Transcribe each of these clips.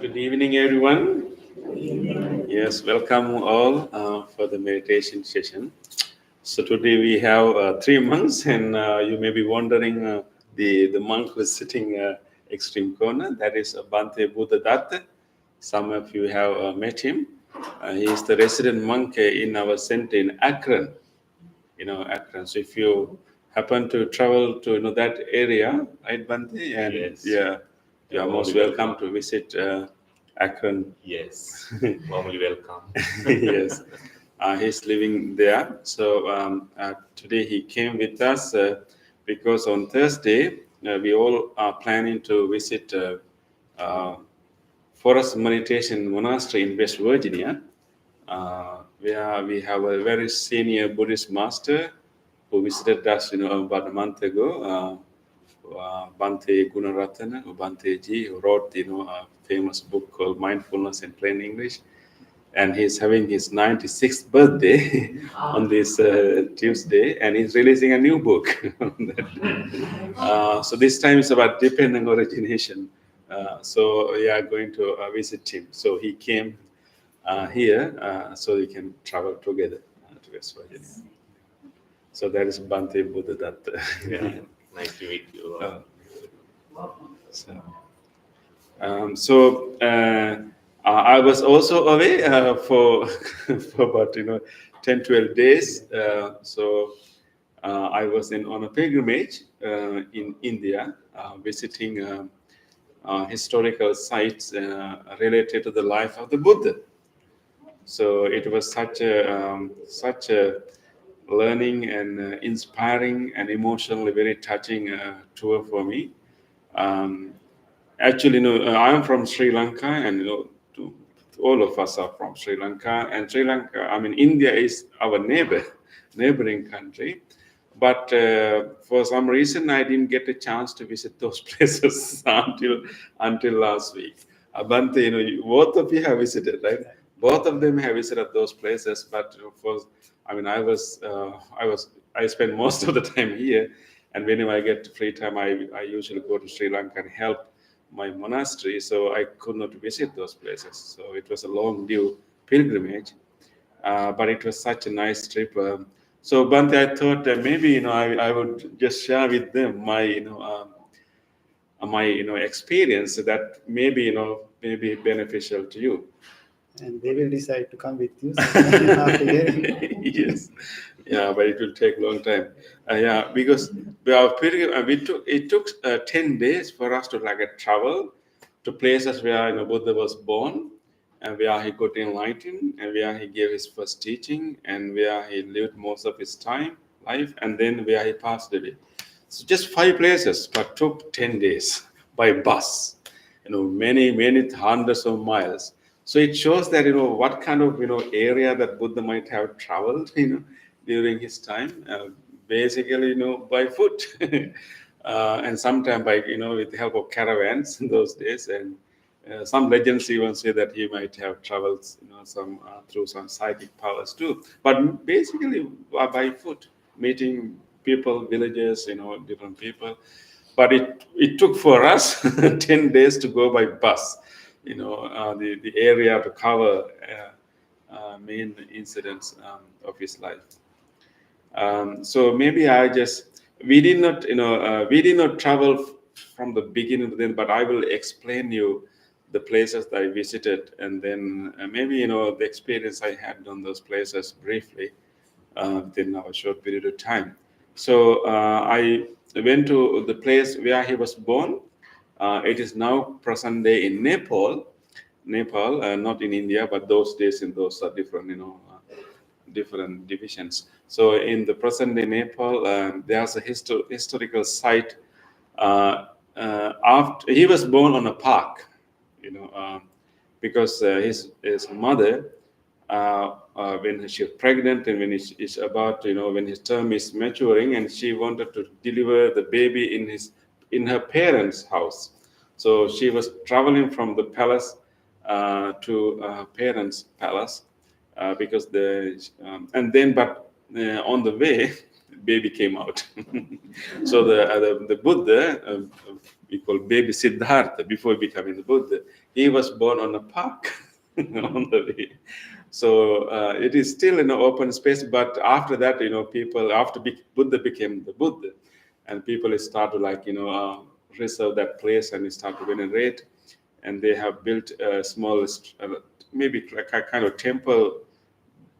Good evening, everyone. Yes, welcome all for the meditation session. So today we have 3 monks, and you may be wondering the monk who is sitting extreme corner. That is Bhante Buddhadatta. Some of you have met him. He is the resident monk in our center in Akron. Akron. So if you happen to travel to that area, right, Bhante? And Yes. yeah, you are most welcome to visit Akron. Yes, warmly welcome. Yes, he's living there. So today he came with us because on Thursday we all are planning to visit Forest Meditation Monastery in West Virginia, where we have a very senior Buddhist master who visited us, about a month ago. Bhante Gunaratana, Bhante Ji, who wrote, a famous book called Mindfulness in Plain English. And he's having his 96th birthday on this Tuesday, and he's releasing a new book on that. So this time it's about dependent origination. So we are going to visit him. So he came here so we can travel together to West Virginia. So that is Bhante Buddhadatta. Yeah, nice to meet you. I was also away for about 10-12 days. I was on a pilgrimage in India, visiting historical sites related to the life of the Buddha. So it was such a learning and inspiring and emotionally very touching tour for me. Actually, I am from Sri Lanka, and all of us are from Sri Lanka. And Sri Lanka, India is our neighboring country. But for some reason, I didn't get a chance to visit those places until last week. Bhante, both of you have visited, right? Both of them have visited those places. But I spend most of the time here, and whenever I get free time, I usually go to Sri Lanka and help my monastery, so I could not visit those places. So it was a long due pilgrimage, but it was such a nice trip. So Bhante, I thought that maybe I would just share with them my experience that maybe may be beneficial to you. And they will decide to come with you after hearing. Yes, yeah, but it will take a long time. Because it took 10 days for us to travel to places where Buddha was born, and where he got enlightened, and where he gave his first teaching, and where he lived most of his life, and then where he passed away. So just 5 places, but took 10 days by bus. Many hundreds of miles. So it shows that what kind of area that Buddha might have traveled during his time. Basically by foot, and sometimes by with the help of caravans in those days. And some legends even say that he might have traveled some through some psychic powers too. But basically by foot, meeting people, villagers, different people. But it took for us 10 days to go by bus, the area to cover main incidents of his life. So maybe we did not travel from the beginning to then, but I will explain you the places that I visited, and then maybe the experience I had on those places briefly within a short period of time. So I went to the place where he was born. It is now present day in Nepal, not in India, but those days in those are different, different divisions. So in the present day Nepal, there's a historical site. After he was born on a park, because his mother, when she was pregnant and when is about, when his term is maturing, and she wanted to deliver the baby in her parents' house. So she was traveling from the palace to her parents' palace, because on the way, baby came out. So the Buddha, we call baby Siddhartha, before becoming the Buddha, he was born on a park on the way. So it is still in an open space, but after that, people, after Buddha became the Buddha, and people start to reserve that place and start to venerate, and they have built a small, maybe like a kind of temple.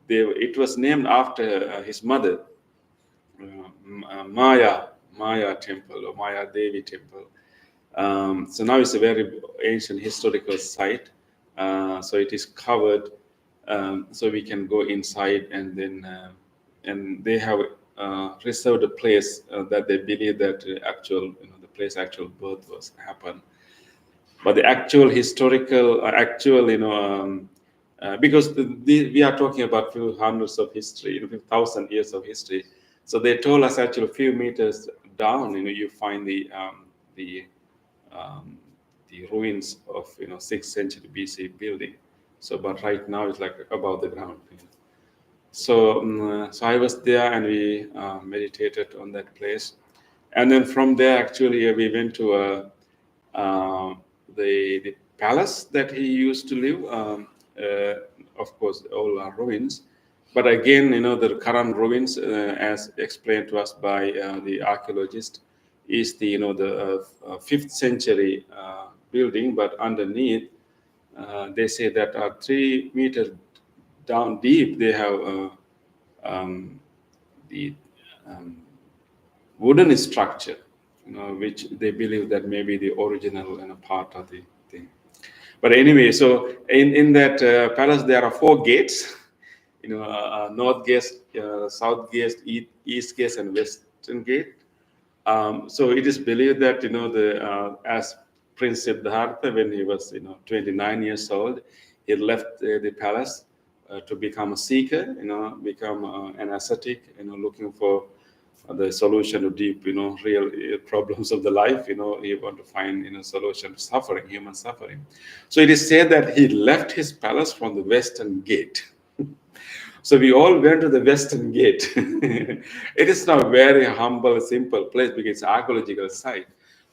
It was named after his mother, Maya temple, or Maya Devi temple. So now it's a very ancient historical site. So it is covered, so we can go inside, and then and they have reserved a place that they believe that the place actual birth was happened. But the actual historical, because we are talking about few hundreds of history, few thousand years of history. So they told us actually a few meters down, you find the ruins of 6th century BC building. So, but right now it's like above the ground. So, so I was there, and we meditated on that place, and then from there actually we went to the palace that he used to live. Of course, all are ruins, but again, the current ruins, as explained to us by the archaeologist, is the 5th century building, but underneath they say that 3 meters down deep they have the wooden structure, which they believe that may be the original part of the thing. But anyway, so in that palace there are 4 gates, north gate, south gate, east gate, and western gate. So it is believed that as Prince Siddhartha, when he was 29 years old, he left the palace to become a seeker, become an ascetic, looking for the solution to deep, real problems of the life. He want to find solution to suffering, human suffering. So it is said that he left his palace from the western gate. So we all went to the western gate. It is not a very humble, simple place because it's an archaeological site.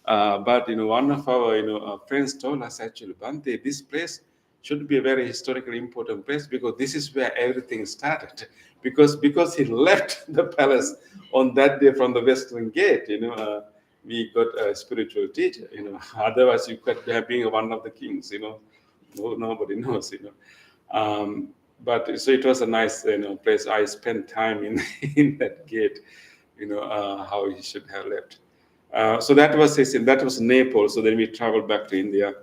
But one of our friends told us, actually, Bhante, this place should be a very historically important place because this is where everything started. Because he left the palace on that day from the western gate, we got a spiritual teacher. Otherwise you could have been one of the kings. Nobody knows. But so it was a nice place. I spent time in that gate. How he should have left. So that was Nepal. So then we traveled back to India.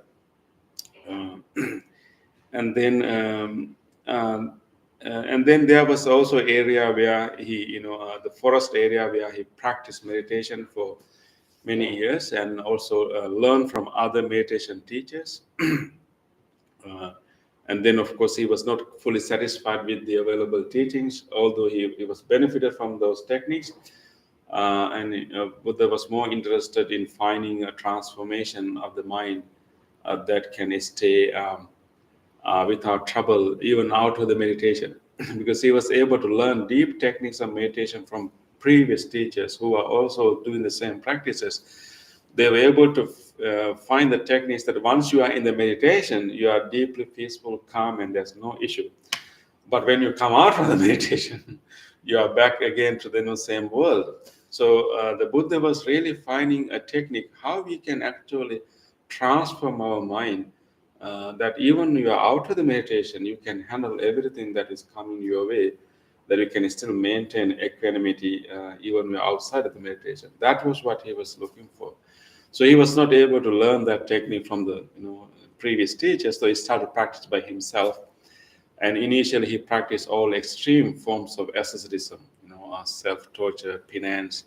and then there was also area where he, the forest area where he practiced meditation for many years, and also learned from other meditation teachers. And then, of course, he was not fully satisfied with the available teachings, although he was benefited from those techniques. And Buddha was more interested in finding a transformation of the mind that can stay without trouble, even out of the meditation, because he was able to learn deep techniques of meditation from previous teachers who are also doing the same practices. They were able to find the techniques that once you are in the meditation, you are deeply peaceful, calm, and there's no issue. But when you come out from the meditation, you are back again to the same world. So the Buddha was really finding a technique how we can actually transform our mind, that even when you are out of the meditation, you can handle everything that is coming your way, that you can still maintain equanimity even when you're outside of the meditation. That was what he was looking for. So he was not able to learn that technique from the previous teachers, so he started practice by himself. And initially, he practiced all extreme forms of asceticism, self-torture, penance.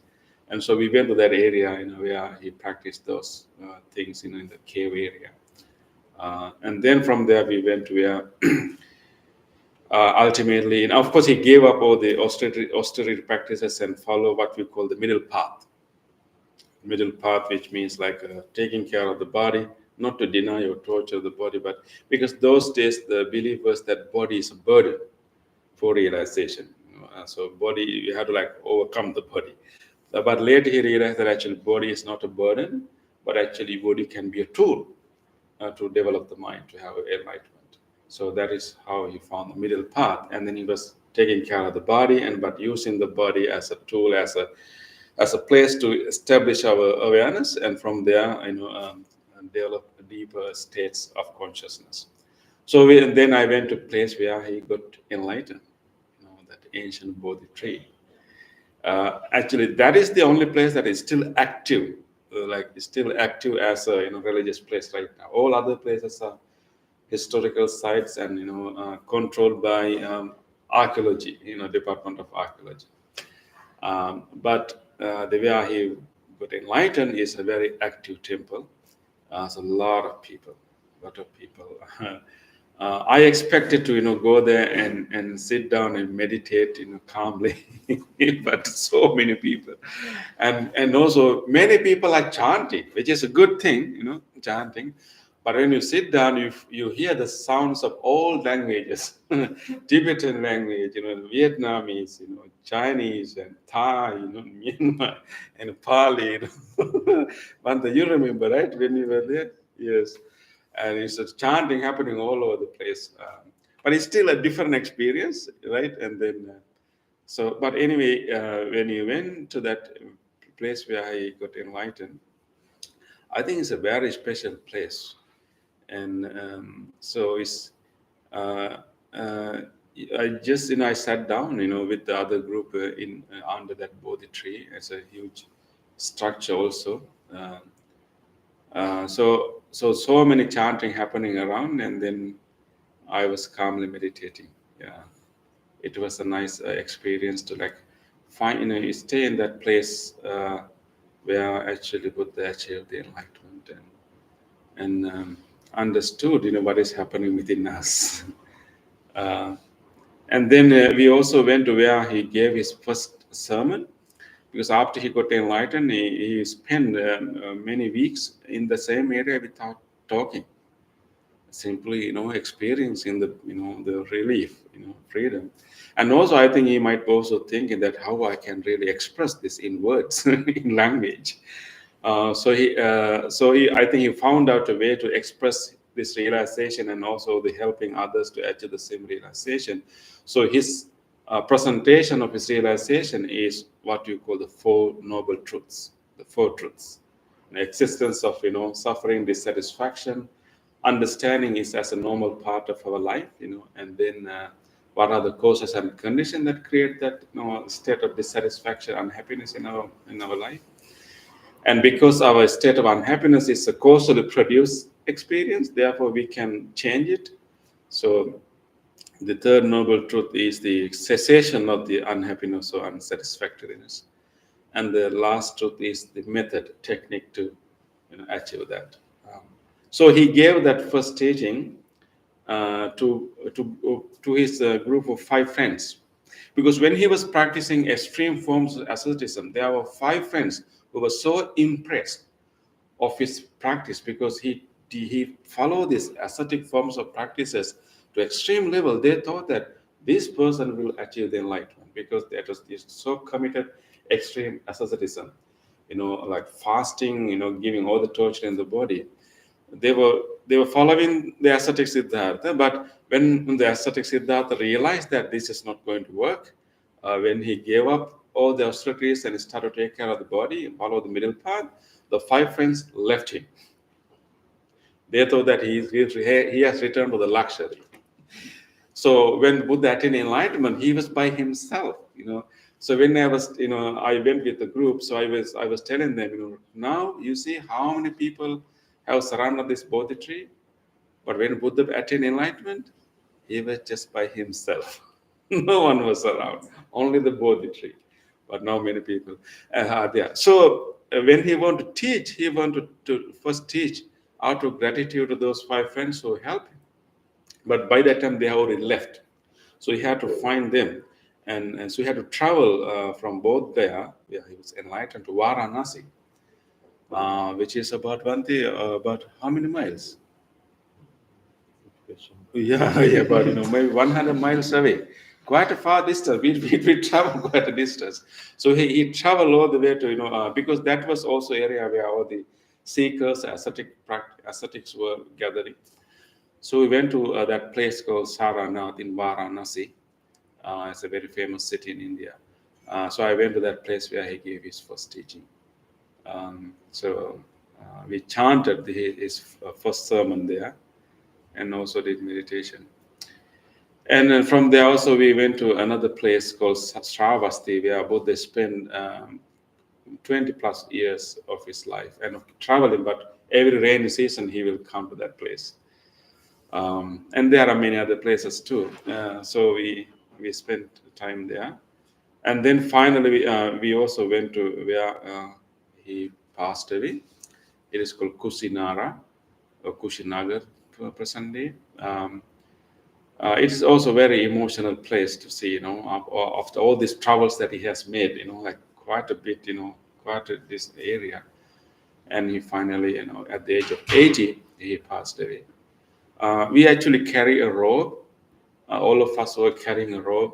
And so we went to that area, where he practiced those things, in the cave area. And then from there, we went to where ultimately, and of course, he gave up all the austerity practices and follow what we call the middle path. Middle path, which means like taking care of the body, not to deny or torture the body, but because those days the belief was that body is a burden for realization. So body, you have to like overcome the body. But later he realized that actually body is not a burden, but actually body can be a tool to develop the mind, to have enlightenment. So that is how he found the middle path. And then he was taking care of the body, but using the body as a tool, as a place to establish our awareness, and from there, develop deeper states of consciousness. So then I went to a place where he got enlightened, that ancient Bodhi tree. Actually, that is the only place that is still active, still active as a religious place right now. All other places are historical sites and controlled by archaeology, Department of Archaeology. But the way he got enlightened is a very active temple. So a lot of people. I expected to go there and sit down and meditate calmly, but so many people, and also many people are chanting, which is a good thing, chanting. But when you sit down, you hear the sounds of all languages, Tibetan language, Vietnamese, Chinese and Thai, Myanmar and Pali. Banta, you remember, right, when you were there? Yes. And it's a chanting happening all over the place. But it's still a different experience, right? And then, but anyway, when you went to that place where I got enlightened, I think it's a very special place. And so it's, I just, I sat down, with the other group under that Bodhi tree. It's a huge structure also. So many chanting happening around, and then I was calmly meditating. Yeah, it was a nice experience to find, you stay in that place where actually Buddha achieved the enlightenment and understood, what is happening within us. And then we also went to where he gave his first sermon. Because after he got enlightened, he spent many weeks in the same area without talking, simply, experiencing the relief, freedom. And also, I think he might also think that how I can really express this in words, in language. So I think he found out a way to express this realization and also the helping others to achieve the same realization. So his presentation of his realization is what you call the Four Noble Truths, the Four Truths. The existence of, suffering, dissatisfaction, understanding is as a normal part of our life, and then what are the causes and conditions that create that state of dissatisfaction, unhappiness in our life. And because our state of unhappiness is a causally produced experience, therefore we can change it So the third noble truth is the cessation of the unhappiness or unsatisfactoriness. And the last truth is the method, technique to achieve that. Um, so he gave that first teaching to his group of 5 friends, because when he was practicing extreme forms of asceticism, there were 5 friends who were so impressed of his practice, because he followed these ascetic forms of practices to extreme level. They thought that this person will achieve the enlightenment, because that was this so committed extreme asceticism, like fasting, giving all the torture in the body. They were following the ascetic Siddhartha, but when the ascetic Siddhartha realized that this is not going to work, when he gave up all the austerities and started to take care of the body and follow the middle path, the 5 friends left him. They thought that he has returned to the luxury. So when Buddha attained enlightenment, he was by himself. So when I went with the group. So I was telling them, now you see how many people have surrounded this Bodhi tree. But when Buddha attained enlightenment, he was just by himself. No one was around, only the Bodhi tree. But now many people are there. So when he wanted to teach, he wanted to first teach out of gratitude to those 5 friends who helped him. But by that time, they have already left. So he had to find them. And so he had to travel from both there, where he was enlightened, to Varanasi, which is about how many miles? Yeah, but maybe 100 miles away. Quite a far distance. We travel quite a distance. So he traveled all the way to, because that was also area where all the seekers, ascetics were gathering. So we went to that place called Saranath in Varanasi. It's a very famous city in India. So I went to that place where he gave his first teaching. So we chanted his first sermon there, and also did meditation. And then from there also we went to another place called Shravasti, where Buddha spent 20 plus years of his life and traveling, but every rainy season he will come to that place. And there are many other places too. So we spent time there. And then finally we also went to where he passed away. It is called Kusinara or Kushinagar presently. It is also a very emotional place to see, after all these travels that he has made, like quite a bit, this area. And he finally, at the age of 80, he passed away. We actually carry a robe. All of us were carrying a robe.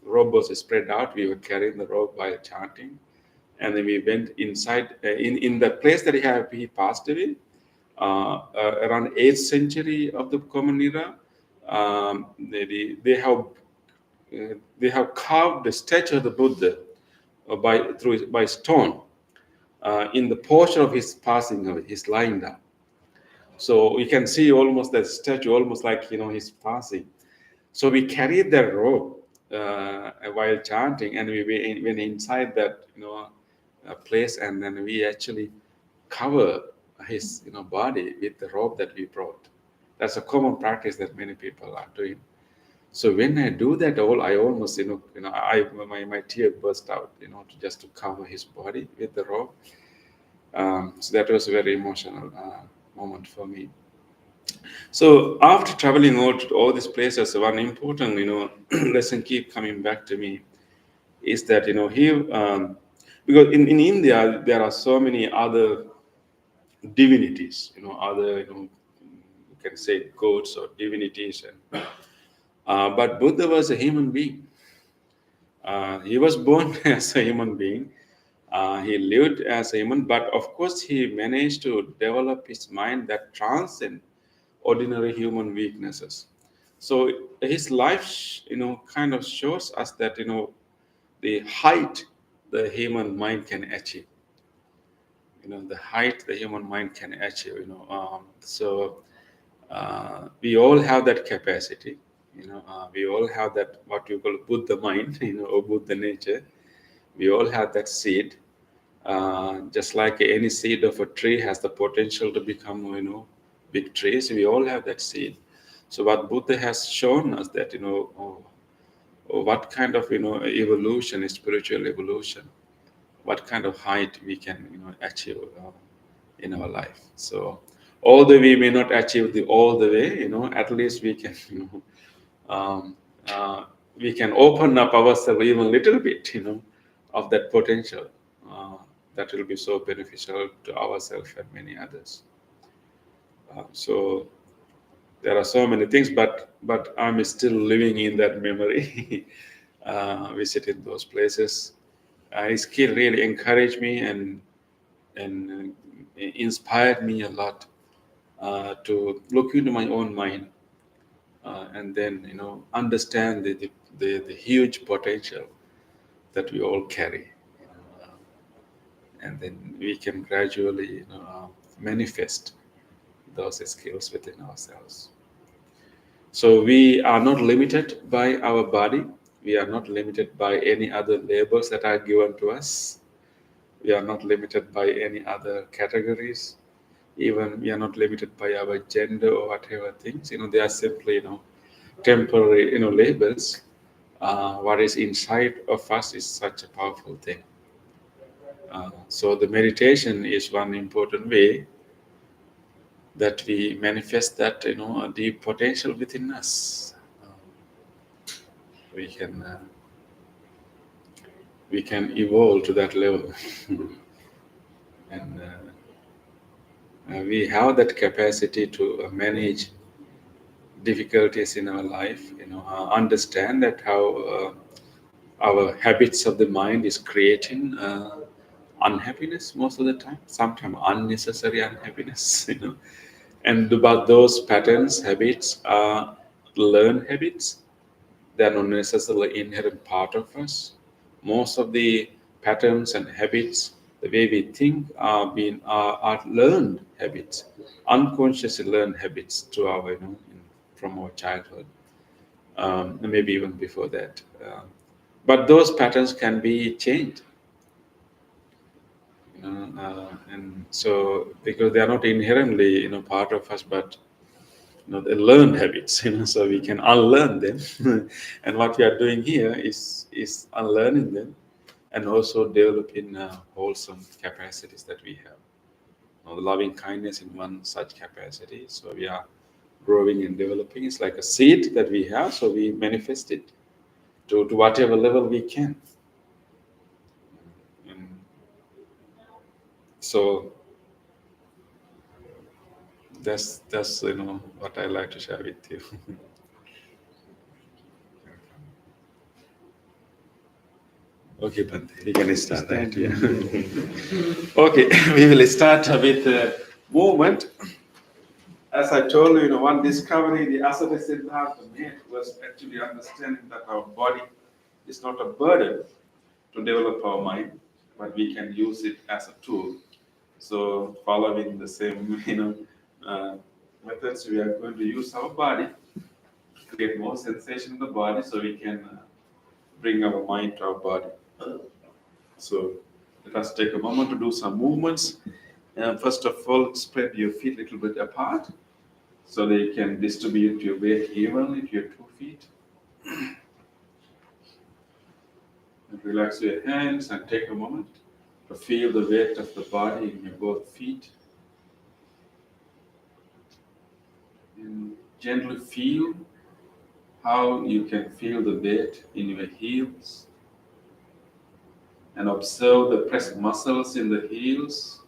Robe was spread out. We were carrying the robe while chanting. And then we went inside, in the place that he passed away, around 8th century of the Common Era. They have carved the statue of the Buddha by stone in the portion of his passing away. He's lying down. So you can see almost the statue, almost like he's passing. So we carried that robe while chanting, and we went inside that place, and then we actually cover his body with the robe that we brought. That's a common practice that many people are doing. So when I do that, I almost my tear burst out, just to cover his body with the robe. So that was a very emotional moment for me. So after traveling all these places, one important lesson keep coming back to me is that because in India there are so many other divinities, other you can say gods or divinities, and but Buddha was a human being. He was born as a human being. He lived as a human, but of course he managed to develop his mind that transcends ordinary human weaknesses. So his life, kind of shows us that the height the human mind can achieve. The height the human mind can achieve. So we all have that capacity. We all have that what you call Buddha mind, or Buddha nature. We all have that seed. Just like any seed of a tree has the potential to become, big trees. We all have that seed. So what Buddha has shown us that, what kind of, evolution is spiritual evolution, what kind of height we can, achieve in our life. So although we may not achieve the all the way, at least we can, um, we can open up ourselves even a little bit, of that potential. That will be so beneficial to ourselves and many others. So there are so many things, but I'm still living in that memory, visiting those places. It still really encouraged me and inspired me a lot to look into my own mind and then understand the huge potential that we all carry, and then we can gradually manifest those skills within ourselves. So we are not limited by our body. We are not limited by any other labels that are given to us. We are not limited by any other categories. Even we are not limited by our gender or whatever things. They are simply temporary labels. What is inside of us is such a powerful thing. So the meditation is one important way that we manifest that a deep potential within us. We can we can evolve to that level, and we have that capacity to manage difficulties in our life. Understand that how our habits of the mind is creating unhappiness most of the time, sometimes unnecessary unhappiness. And about those patterns, habits are learned habits. They are not necessarily inherent part of us. Most of the patterns and habits, the way we think, are learned habits, unconsciously learned habits to our from our childhood, and maybe even before that. But those patterns can be changed, and so because they are not inherently part of us, but the learned habits, so we can unlearn them. And what we are doing here is unlearning them and also developing wholesome capacities that we have. The loving kindness in one such capacity. So we are growing and developing. It's like a seed that we have, so we manifest it to whatever level we can. And so that's what I like to share with you. Okay, Bhante, we can start, right? Yeah. Okay, we will start with movement. As I told you, one discovery the Asata Siddhartha made was actually understanding that our body is not a burden to develop our mind, but we can use it as a tool. So, following the same, methods, we are going to use our body to create more sensation in the body, so we can bring our mind to our body. So let us take a moment to do some movements. First of all, spread your feet a little bit apart so that you can distribute your weight evenly to your 2 feet. And relax your hands and take a moment to feel the weight of the body in your both feet. And gently feel how you can feel the weight in your heels. And observe the pressed muscles in the heels.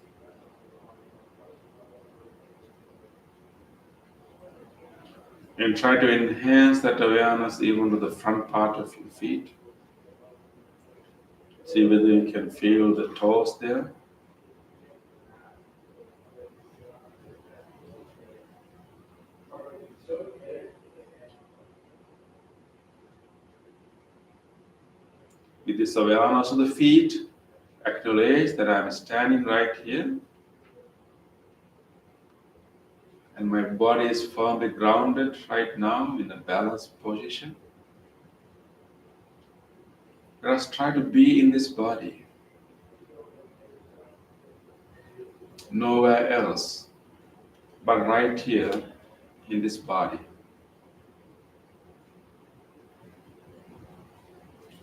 And try to enhance that awareness even to the front part of your feet. See whether you can feel the toes there. With this awareness of the feet, acknowledge that I am standing right here and my body is firmly grounded right now in a balanced position. Let us try to be in this body, nowhere else, but right here in this body.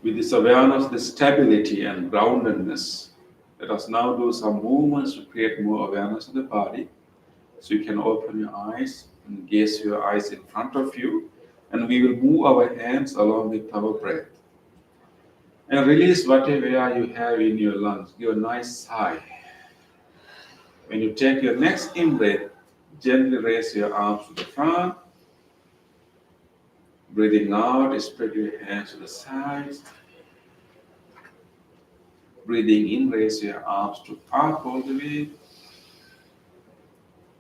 With this awareness, the stability and groundedness, let us now do some movements to create more awareness of the body. So you can open your eyes and gaze your eyes in front of you, and we will move our hands along with our breath. And release whatever air you have in your lungs. Give a nice sigh. When you take your next in breath, gently raise your arms to the front. Breathing out, spread your hands to the sides. Breathing in, raise your arms to up all the way.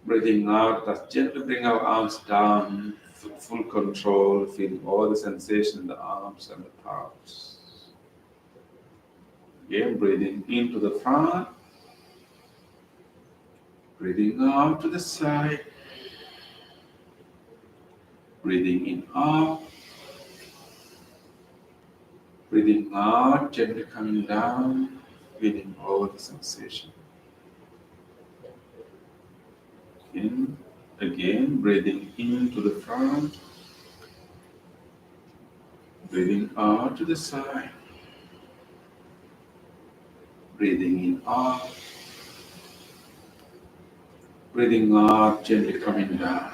Breathing out, let's gently bring our arms down, full control, feeling all the sensation in the arms and the palms. Again, breathing into the front. Breathing out to the side. Breathing in up. Breathing out, gently coming down, feeling all the sensation. In, again, breathing into the front. Breathing out to the side. Breathing in up. Breathing out, gently coming down.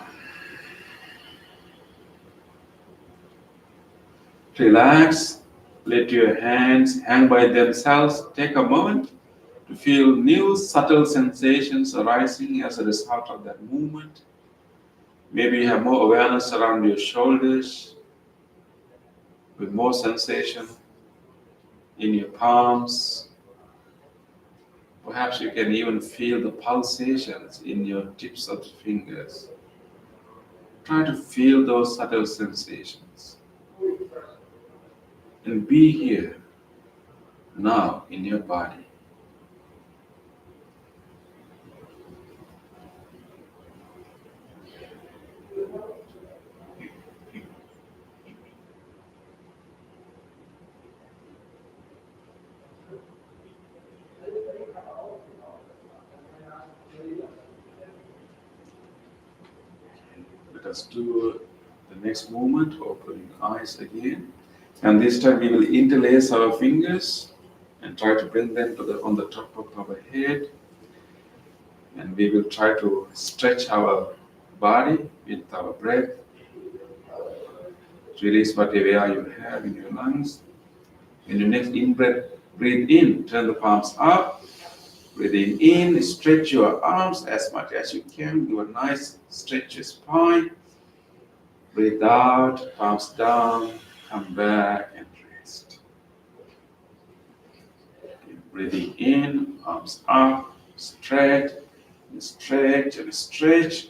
Relax. Let your hands hang by themselves. Take a moment to feel new subtle sensations arising as a result of that movement. Maybe you have more awareness around your shoulders, with more sensation in your palms. Perhaps you can even feel the pulsations in your tips of the fingers. Try to feel those subtle sensations. And be here, now, in your body. Let us do the next movement, opening eyes again. And this time we will interlace our fingers and try to bring them on the top of our head. And we will try to stretch our body with our breath. Release whatever air you have in your lungs. In your next in-breath, breathe in, turn the palms up. Breathing in, stretch your arms as much as you can. Do a nice stretch your spine. Breathe out, palms down, come back and rest. Breathing in, arms up, stretch, and stretch and stretch.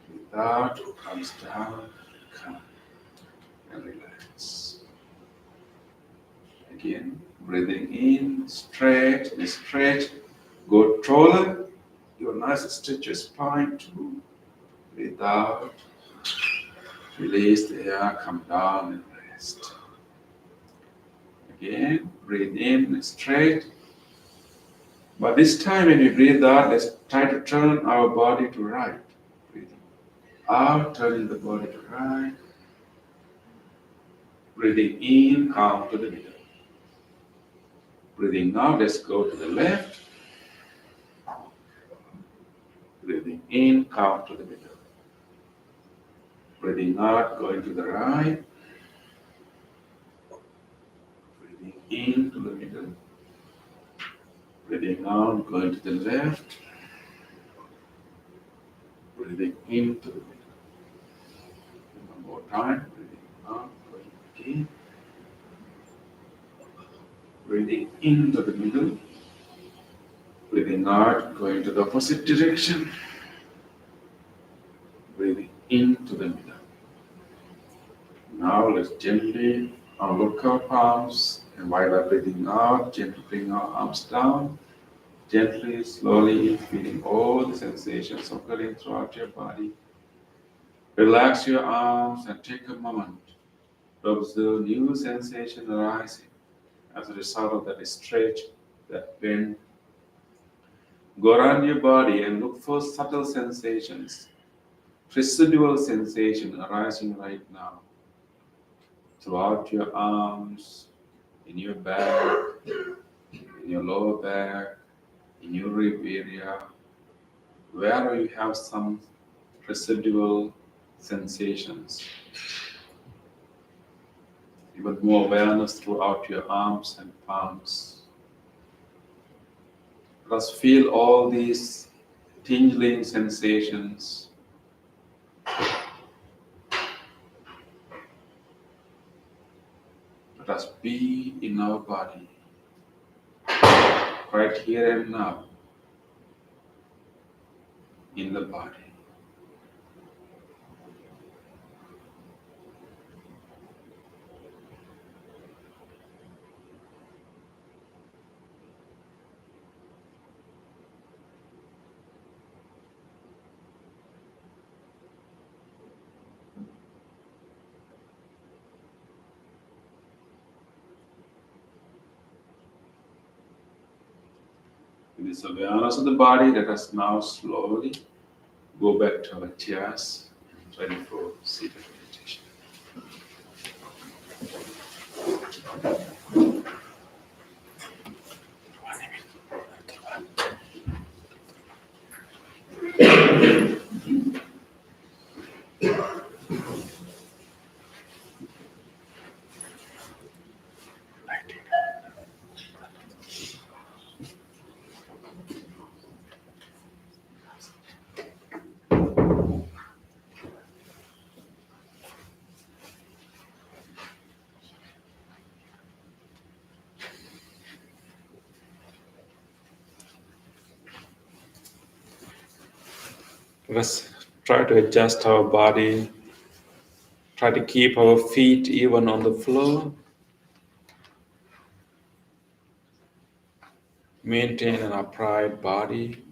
Breathe out, palms down, come and relax. Again, breathing in, stretch and stretch. Go taller. Do a nice stretch your spine too. Breathe out. Release the air, come down and rest. Again, breathe in, straight. But this time when you breathe out, let's try to turn our body to right. Breathing out, turning the body to right. Breathing in, come to the middle. Breathing out, let's go to the left. Breathing in, come to the middle. Breathing out, going to the right. Breathing in to the middle. Breathing out, going to the left. Breathing into the middle. One more time. Breathing out, going in. Breathing into the middle. Breathing out, going to the opposite direction. Breathing into the middle. Now let's gently unlock our palms, and while we're breathing out, gently bring our arms down. Gently, slowly, feeling all the sensations occurring throughout your body. Relax your arms and take a moment to observe new sensation arising as a result of that stretch, that bend. Go around your body and look for subtle sensations, residual sensation arising right now. throughout your arms, in your back, in your lower back, in your rib area, wherever you have some residual sensations. Even more awareness throughout your arms and palms. Let us feel all these tingling sensations. Let us be in our body, right here and now, in the body. With this awareness of the body, let us now slowly go back to our chairs, ready for seated meditation. Let's try to adjust our body. Try to keep our feet even on the floor. Maintain an upright body.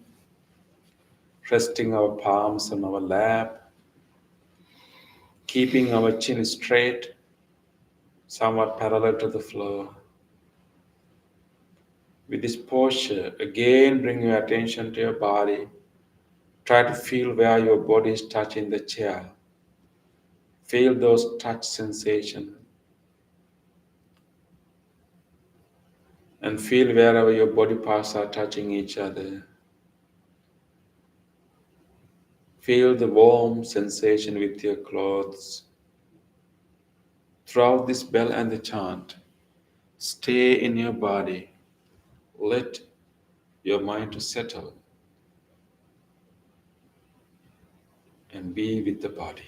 Resting our palms on our lap. Keeping our chin straight, somewhat parallel to the floor. With this posture, again bring your attention to your body. Try to feel where your body is touching the chair. Feel those touch sensations. And feel wherever your body parts are touching each other. Feel the warm sensation with your clothes. Throughout this bell and the chant, stay in your body. Let your mind to settle and be with the body.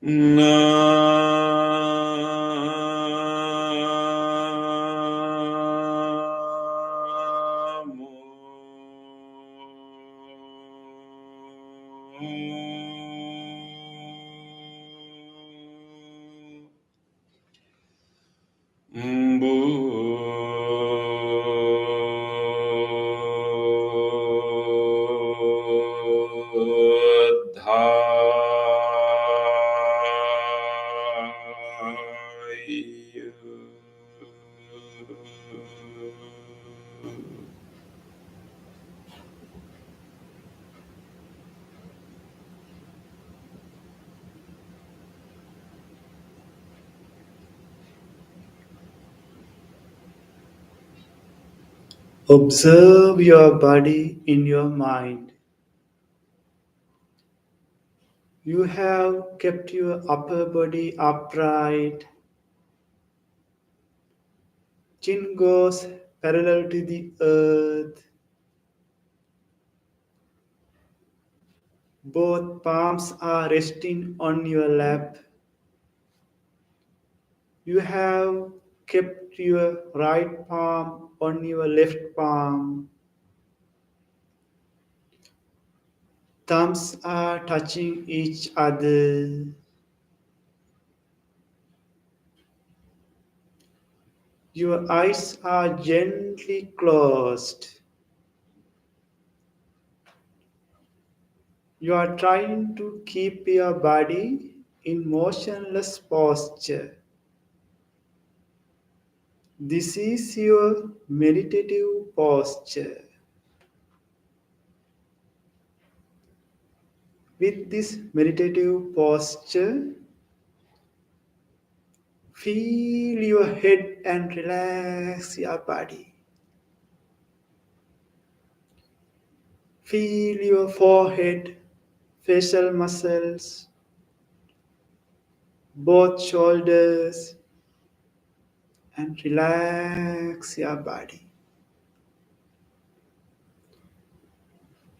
Namo Buddhaya. Observe your body in your mind. You have kept your upper body upright. Chin goes parallel to the earth. Both palms are resting on your lap. You have kept your right palm on your left palm. Thumbs are touching each other. Your eyes are gently closed. You are trying to keep your body in motionless posture. This is your meditative posture. With this meditative posture, feel your head and relax your body. Feel your forehead, facial muscles, both shoulders, and relax your body.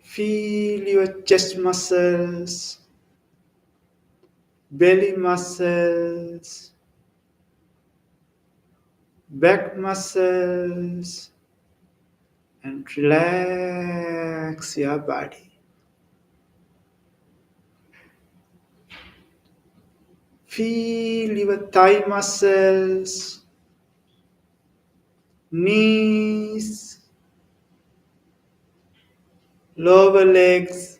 Feel your chest muscles, belly muscles, back muscles, and relax your body. Feel your thigh muscles, knees, lower legs,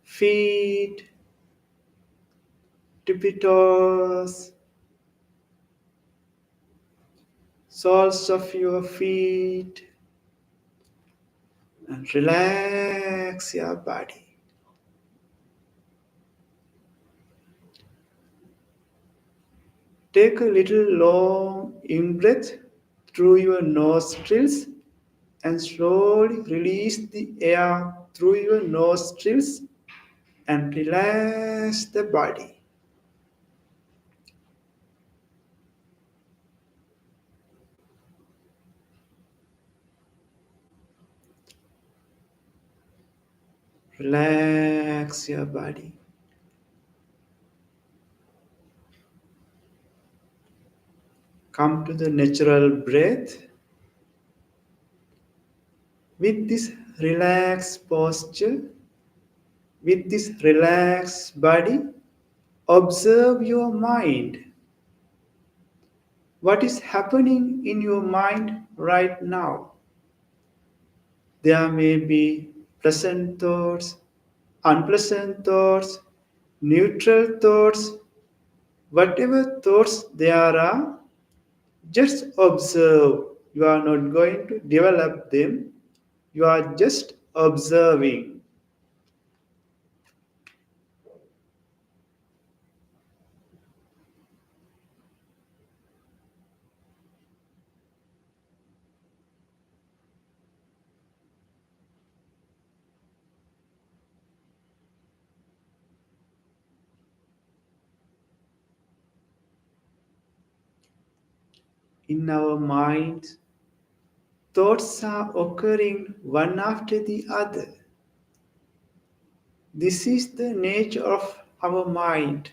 feet, tippy toes, soles of your feet, and relax your body. Take a little long in breath through your nostrils and slowly release the air through your nostrils and relax the body. Relax your body. Come to the natural breath. With this relaxed posture, with this relaxed body, observe your mind. What is happening in your mind right now? There may be pleasant thoughts, unpleasant thoughts, neutral thoughts, whatever thoughts there are, just observe. You are not going to develop them, you are just observing. In our minds, thoughts are occurring one after the other. This is the nature of our mind.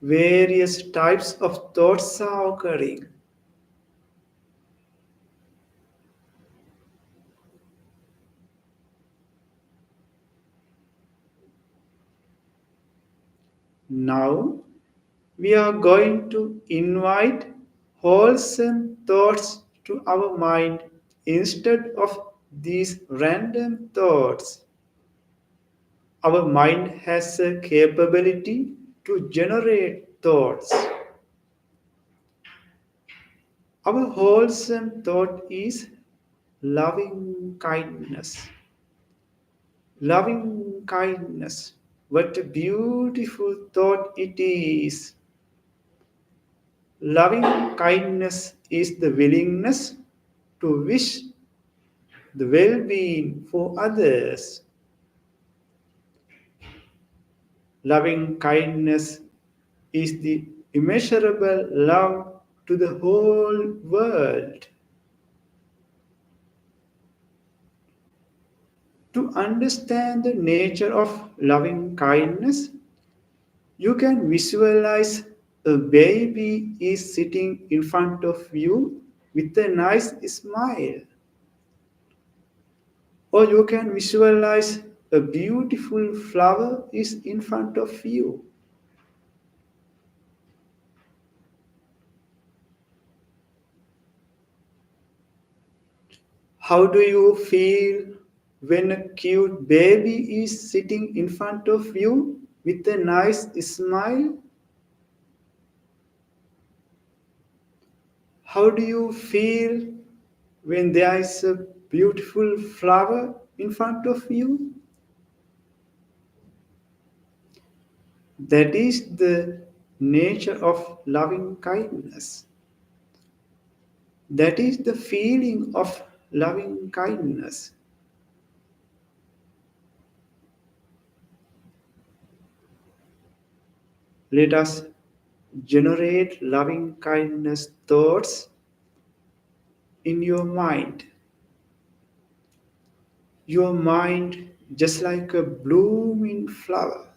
Various types of thoughts are occurring. Now we are going to invite wholesome thoughts to our mind instead of these random thoughts. Our mind has a capability to generate thoughts. Our wholesome thought is loving kindness. Loving kindness. What a beautiful thought it is. Loving kindness is the willingness to wish the well being for others. Loving kindness is the immeasurable love to the whole world. To understand the nature of loving kindness, you can visualize a baby is sitting in front of you with a nice smile. Or you can visualize a beautiful flower is in front of you. How do you feel when a cute baby is sitting in front of you with a nice smile? How do you feel when there is a beautiful flower in front of you? That is the nature of loving kindness. That is the feeling of loving kindness. Let us generate loving kindness thoughts in your mind. Your mind, just like a blooming flower,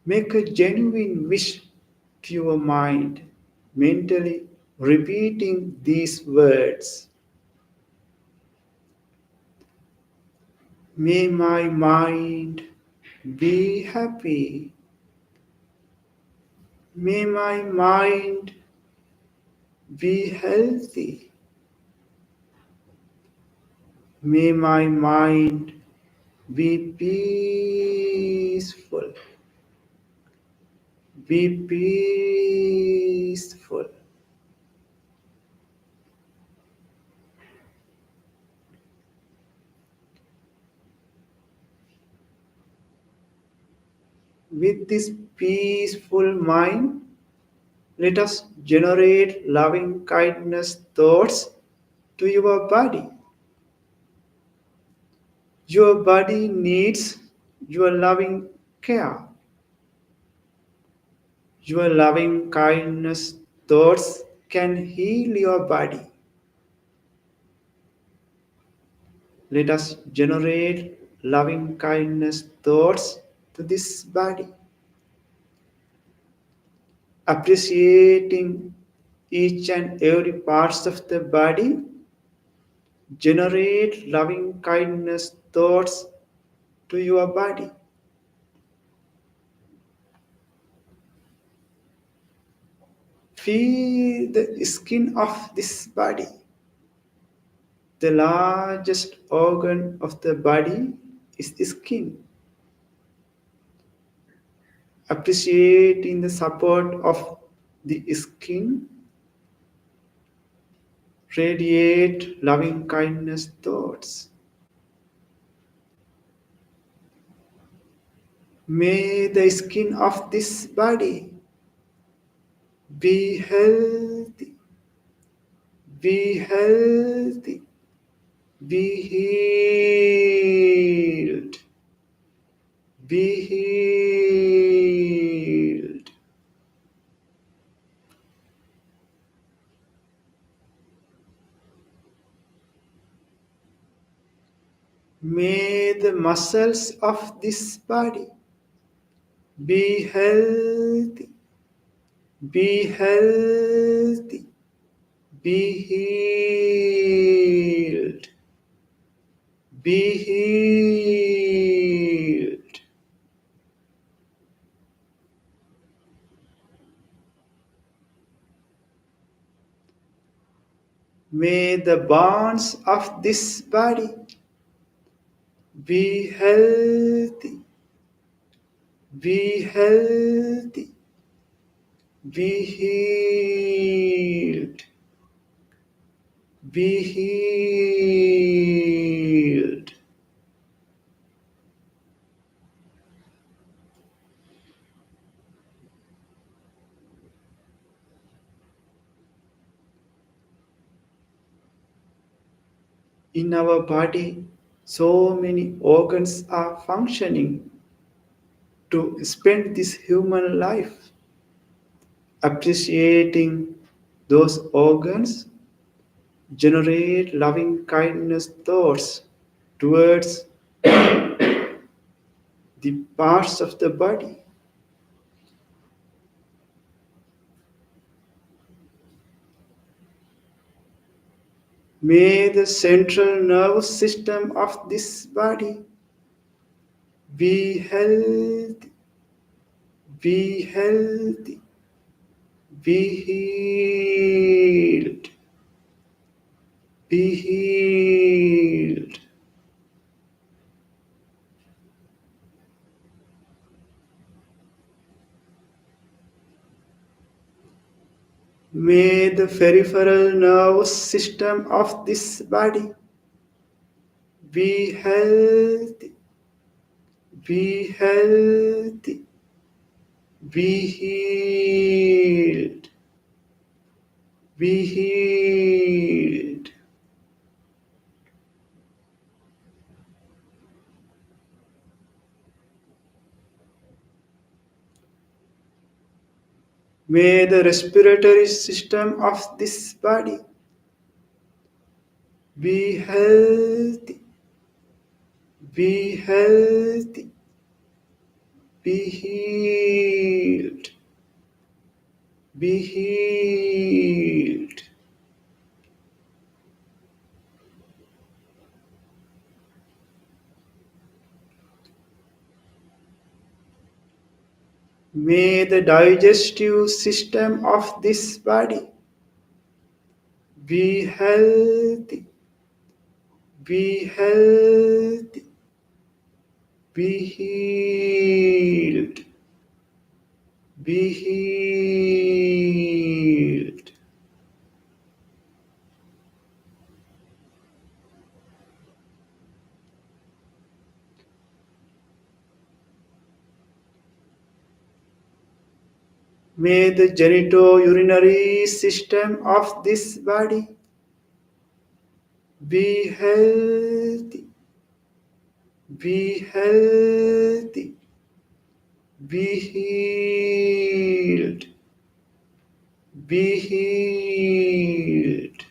make a genuine wish to your mind, mentally repeating these words. May my mind be happy. May my mind be healthy. May my mind be peaceful. Be peaceful. With this peaceful mind, let us generate loving kindness thoughts to your body. Your body needs your loving care. Your loving kindness thoughts can heal your body. Let us generate loving kindness thoughts to this body, appreciating each and every parts of the body. Generate loving kindness thoughts to your body. Feel the skin of this body. The largest organ of the body is the skin. Appreciating the support of the skin, radiate loving kindness thoughts. May the skin of this body be healthy, be healthy, be healed, be healed. May the muscles of this body be healthy, be healthy, be healed, be healed. May the bonds of this body be healthy, be healthy, be healed, be healed. In our body, so many organs are functioning to spend this human life. Appreciating those organs generate loving kindness thoughts towards the parts of the body. May the central nervous system of this body be healthy, be healthy, be healed, be healed. May the peripheral nervous system of this body be healthy, be healthy, be healed, be healed. May the respiratory system of this body be healthy, be healthy, be healed, be healed. May the digestive system of this body be healthy, be healthy, be healed, be healed. May the genitourinary system of this body be healthy, be healthy, be healed, be healed.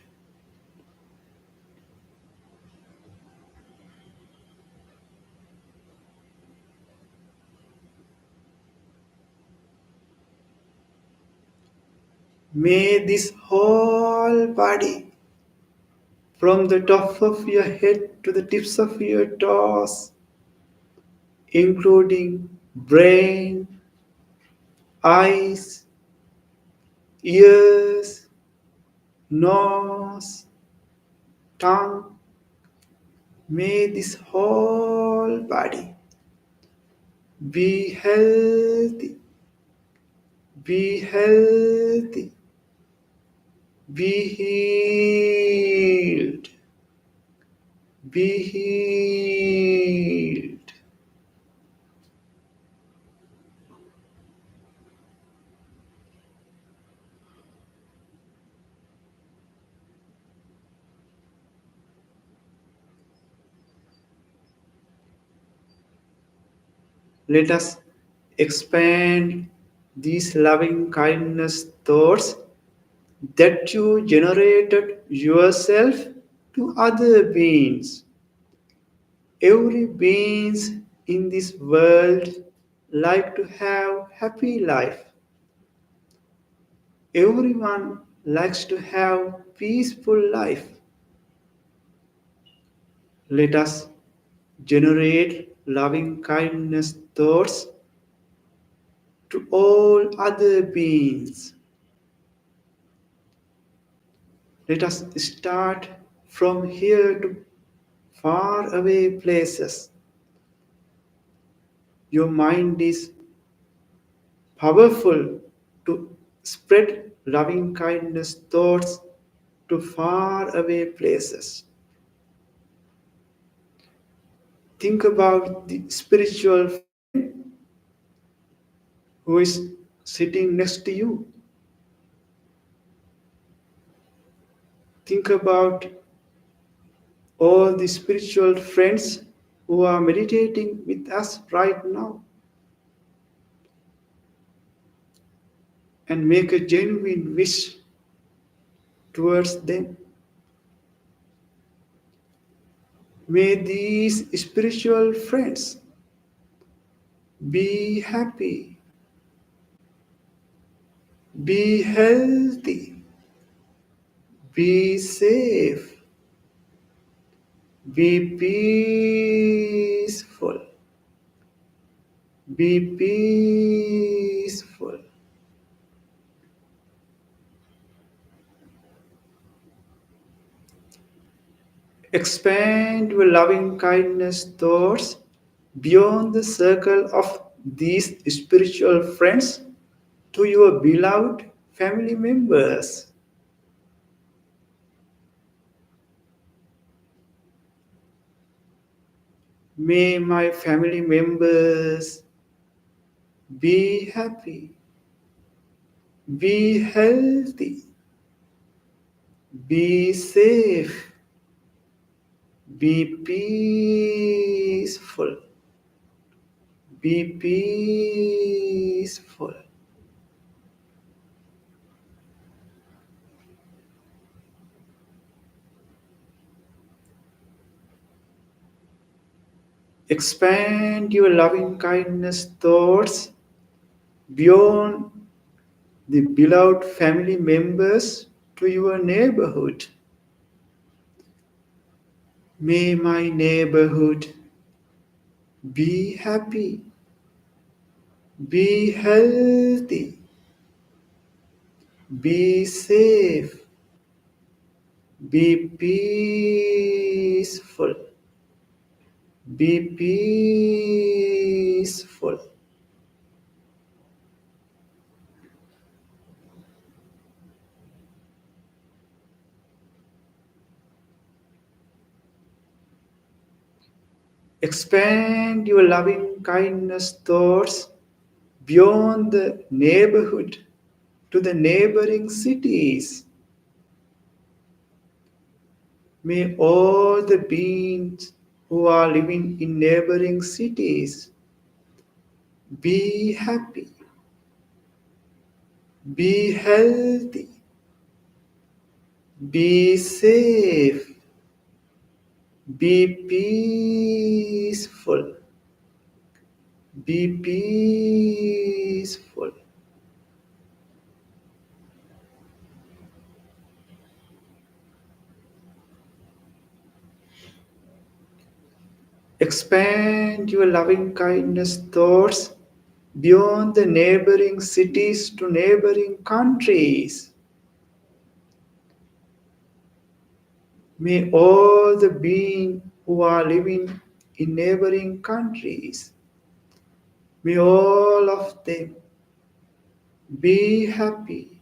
May this whole body, from the top of your head to the tips of your toes, including brain, eyes, ears, nose, tongue, may this whole body be healthy, be healthy, be healed, be healed. Let us expand these loving kindness thoughts that you generated yourself to other beings. Every beings in this world like to have happy life. Everyone likes to have peaceful life. Let us generate loving kindness thoughts to all other beings. Let us start from here to far away places. Your mind is powerful to spread loving kindness thoughts to far away places. Think about the spiritual friend who is sitting next to you. Think about all the spiritual friends who are meditating with us right now and make a genuine wish towards them. May these spiritual friends be happy, be healthy, be safe, be peaceful, be peaceful. Expand your loving kindness thoughts beyond the circle of these spiritual friends to your beloved family members. May my family members be happy, be healthy, be safe, be peaceful, be peaceful. Expand your loving kindness thoughts beyond the beloved family members to your neighborhood. May my neighborhood be happy, be healthy, be safe, be peaceful, be peaceful. Expand your loving kindness thoughts beyond the neighborhood to the neighboring cities. May all the beings who are living in neighboring cities be happy, be healthy, be safe, be peaceful, be peaceful. Expand your loving kindness thoughts beyond the neighboring cities to neighboring countries. May all the beings who are living in neighboring countries, may all of them be happy,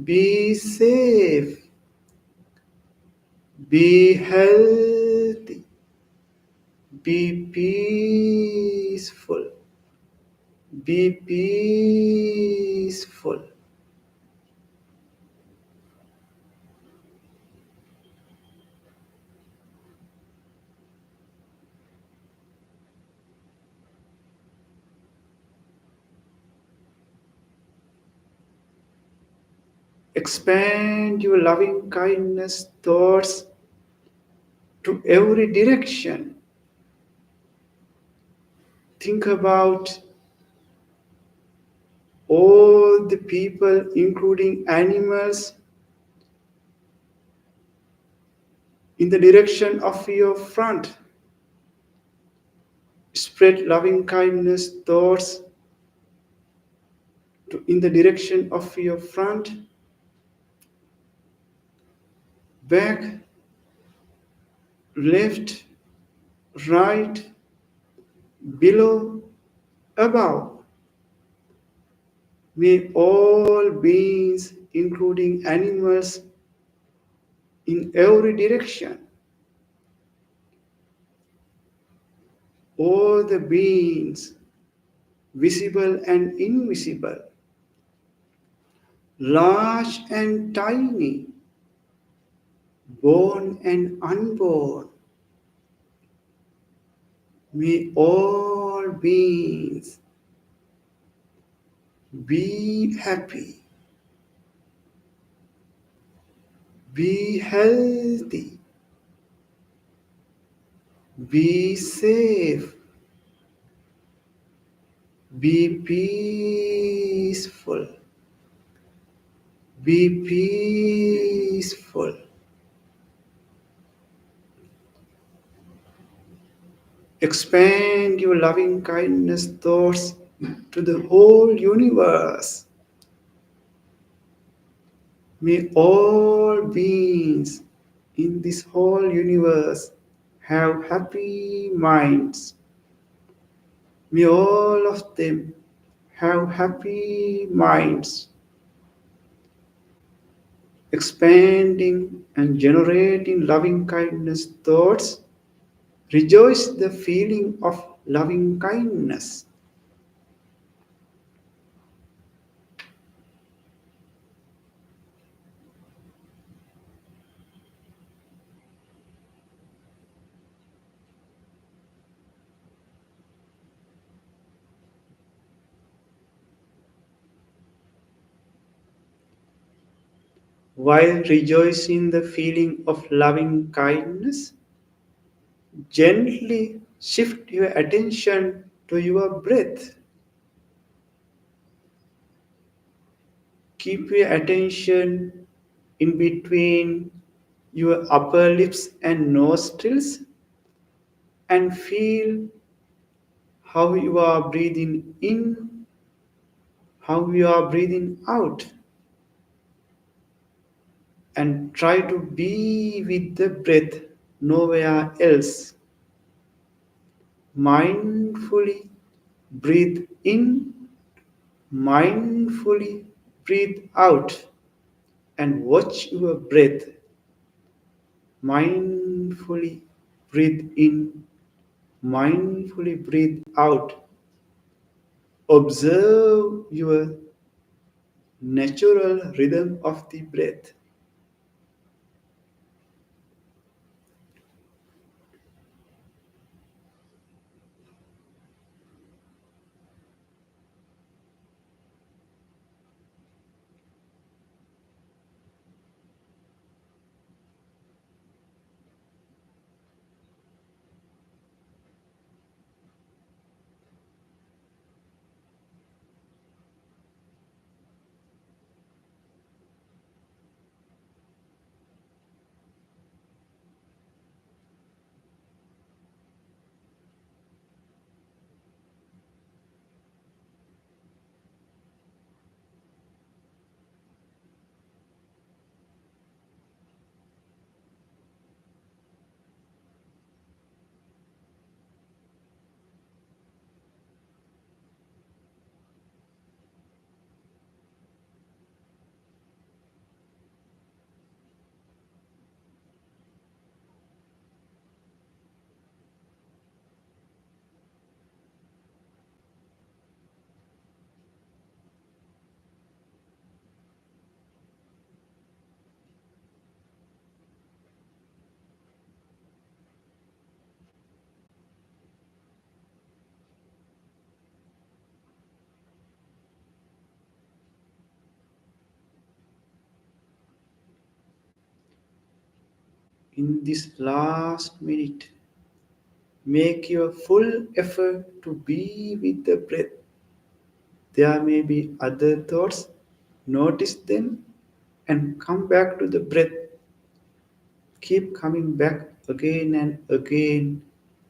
be safe, be healthy, be peaceful, be peaceful. Expand your loving kindness thoughts to every direction. Think about all the people, including animals, in the direction of your front. Spread loving kindness thoughts in the direction of your front, back, left, right, below, above. May all beings, including animals, in every direction, all the beings, visible and invisible, large and tiny, born and unborn, may all beings be happy, be healthy, be safe, be peaceful, be peaceful. Expand your loving kindness thoughts to the whole universe. May all beings in this whole universe have happy minds. May all of them have happy minds, expanding and generating loving kindness thoughts. Rejoice the feeling of loving kindness. While rejoicing the feeling of loving kindness, gently shift your attention to your breath. Keep your attention in between your upper lips and nostrils and feel how you are breathing in, how you are breathing out, and try to be with the breath nowhere else. Mindfully breathe in, mindfully breathe out, and watch your breath. Mindfully breathe in, mindfully breathe out. Observe your natural rhythm of the breath. in this last minute, make your full effort to be with the breath. There may be other thoughts, notice them and come back to the breath. Keep coming back again and again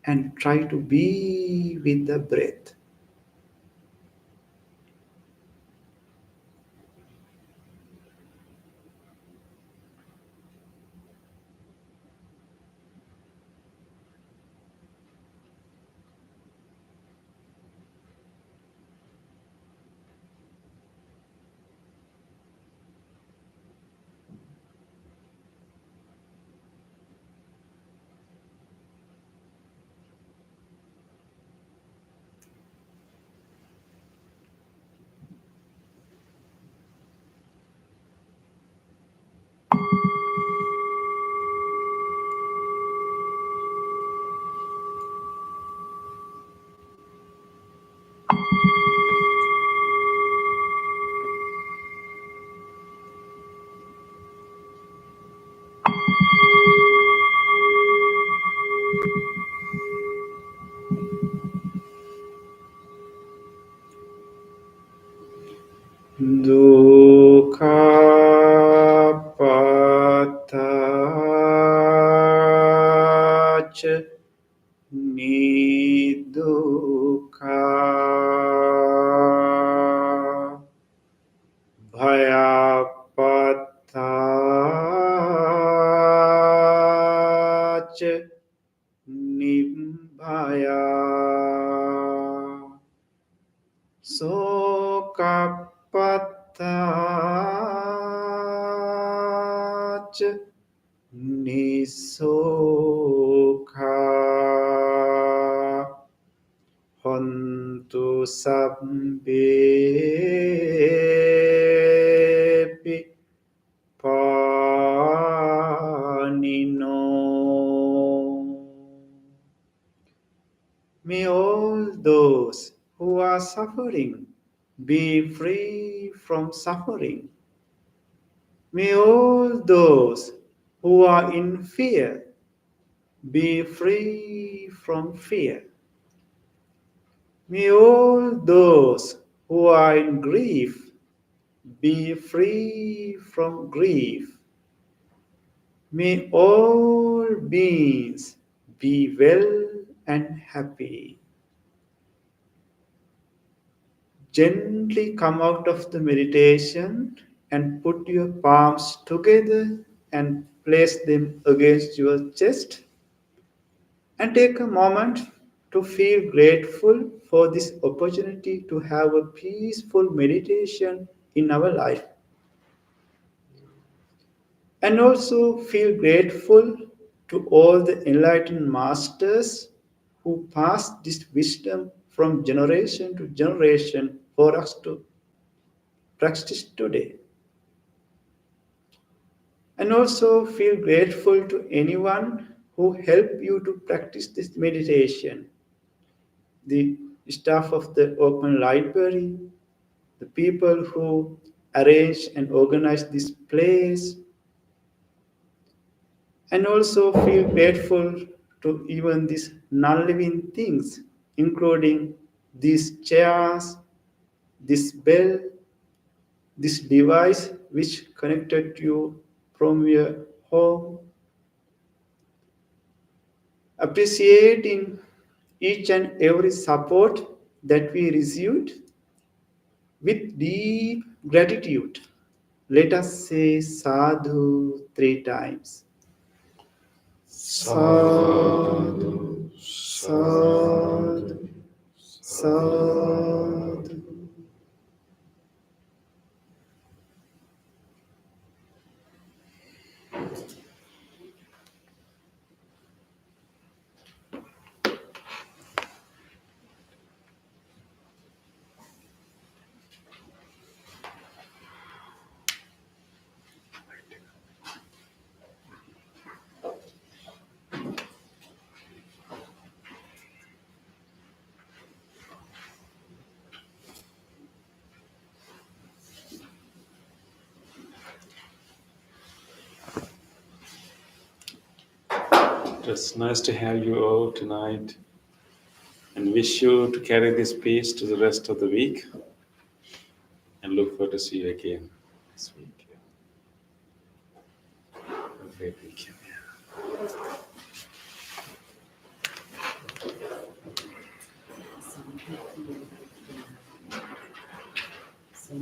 and try to be with the breath. Dukkhapattach nidukkha bhayapattach nibbhaya Sokapattach nisokha hontu sabbepi panino. May all those who are suffering be free from suffering. May all those who are in fear be free from fear. May all those who are in grief be free from grief. May all beings be well and happy. Gently come out of the meditation and put your palms together and place them against your chest. And take a moment to feel grateful for this opportunity to have a peaceful meditation in our life. And also feel grateful to all the enlightened masters who passed this wisdom from generation to generation for us to practice today. And also feel grateful to anyone who helped you to practice this meditation. The staff of the Open Library, the people who arranged and organized this place, and also feel grateful to even these non-living things, including these chairs, this bell, this device which connected you from your home. Appreciating each and every support that we received with deep gratitude. Let us say sadhu 3 times. Sadhu, sadhu, sadhu. It's nice to have you all tonight and wish you to carry this peace to the rest of the week and look forward to see you again this week. Have a great weekend. So